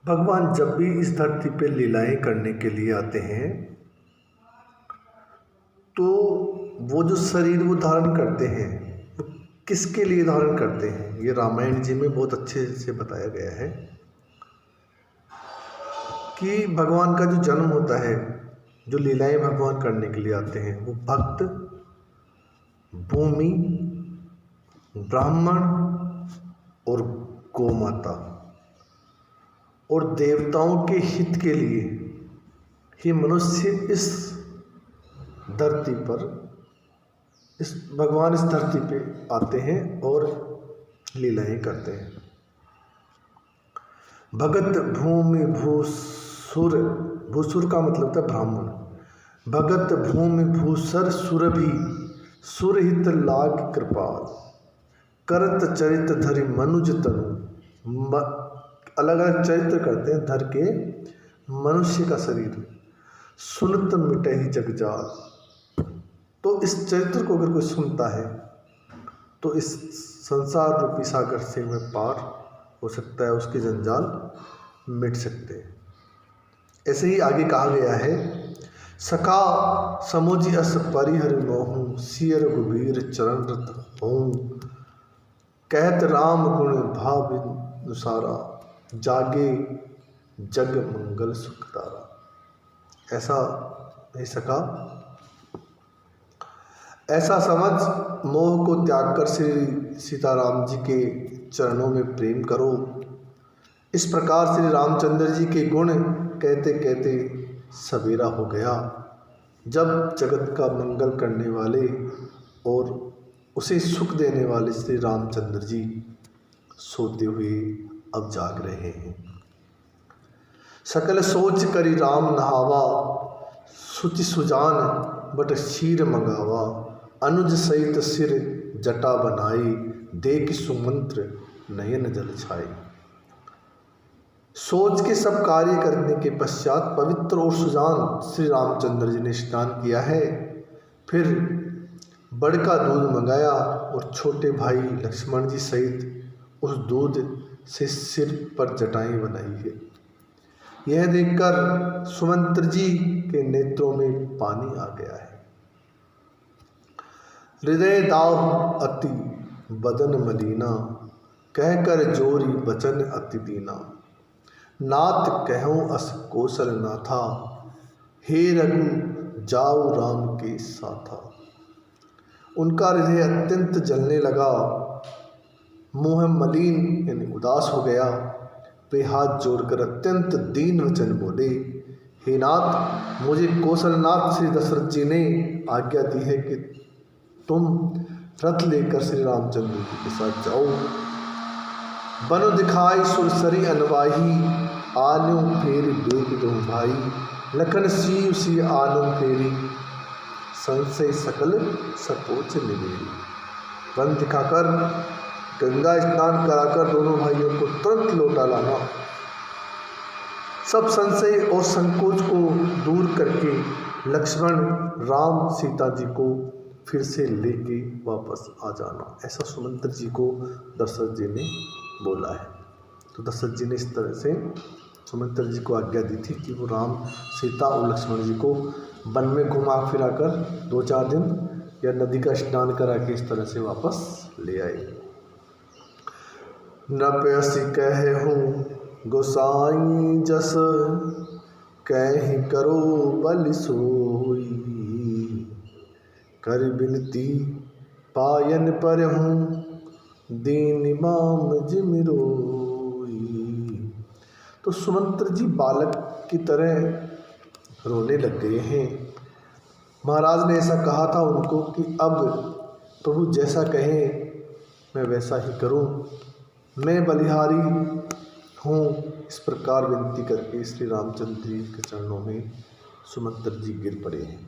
भगवान जब भी इस धरती पे लीलाएं करने के लिए आते हैं तो वो जो शरीर वो धारण करते हैं वो किसके लिए धारण करते हैं, ये रामायण जी में बहुत अच्छे से बताया गया है कि भगवान का जो जन्म होता है, जो लीलाएं भगवान करने के लिए आते हैं, वो भक्त, भूमि, ब्राह्मण और गोमाता और देवताओं के हित के लिए ही मनुष्य इस धरती पर भगवान इस धरती पे आते हैं और लीलाएं करते हैं। भगत भूमि भूसुर, भूसुर का मतलब होता है ब्राह्मण। भगत भूमि भूसर सुरभि सुरहित लाग कृपाल करत चरित धरि मनुज तनु, अलग अलग चरित्र करते हैं धर के मनुष्य का शरीर, सुनत मिटे ही जगजाल। तो इस चरित्र को अगर कोई सुनता है तो इस संसार रूपी सागर से में पार हो सकता है, उसके जंजाल मिट सकते हैं। ऐसे ही आगे कहा गया है, सखा समुझ अस परिहर मोहूँ सिय रघुबीर चरण रत होऊँ, कहत राम गुण भाव अनुसारा जागे जग मंगल सुखदारा। ऐसा नहीं सका, ऐसा समझ मोह को त्याग कर श्री सीताराम जी के चरणों में प्रेम करो। इस प्रकार श्री रामचंद्र जी के गुण कहते कहते सवेरा हो गया, जब जगत का मंगल करने वाले और उसे सुख देने वाले श्री रामचंद्र जी सोते हुए अब जाग रहे हैं। सकल सोच करी राम नहावा सुचि सुजान बट क्षीर मंगावा, अनुज सहित सिर जटा बनाई देख सुमंत्र नयन जल छाई। सोच के सब कार्य करने के पश्चात पवित्र और सुजान श्री रामचंद्र जी ने स्नान किया है, फिर बड़ का दूध मंगाया और छोटे भाई लक्ष्मण जी सहित उस दूध से सिर पर जटाएं बनाई है। यह देखकर सुमंत्र जी के नेत्रों में पानी आ गया है। हृदय दाव अति बदन मलीना, कहकर जोरी बचन अति दीना, नाथ कहूँ अस कौशल नाथा, हे रघु जाऊ राम के साथा। उनका हृदय अत्यंत जलने लगा, मुँह मलिन यानी उदास हो गया। वे हाथ जोड़कर अत्यंत दीन वचन बोले, हे नाथ, मुझे कौशलनाथ श्री दशरथ जी ने आज्ञा दी है कि तुम रथ लेकर श्री रामचंद्र जी के साथ जाओ। बनो दिखाई सुरसरी अनवाही, आनु फेरी बेग दो भाई, लखन सी उसी आनु फेरी, संशय सकल सपोच निवेरी। वन दिखाकर गंगा स्नान कराकर दोनों भाइयों को तुरंत लौटा लाना। सब संशय और संकोच को दूर करके लक्ष्मण राम सीता जी को फिर से लेके वापस आ जाना, ऐसा सुमंत्र जी को दशरथ जी ने बोला है। तो दशरथ जी ने इस तरह से सुमंत्र जी को आज्ञा दी थी कि वो राम सीता और लक्ष्मण जी को वन में घुमा फिरा कर 2-4 दिन या नदी का स्नान करा के इस तरह से वापस ले आए। नपयसि कहूँ गोसाई जस, कहि करो बल सोई, कर बिनती पायन पर हूँ दीन माम जिम रोई। तो सुमंत्र जी बालक की तरह रोने लग गए हैं। महाराज ने ऐसा कहा था उनको कि अब प्रभु जैसा कहें मैं वैसा ही करूं, मैं बलिहारी हूँ। इस प्रकार विनती करके श्री रामचंद्र जी के चरणों में सुमंत्र जी गिर पड़े हैं।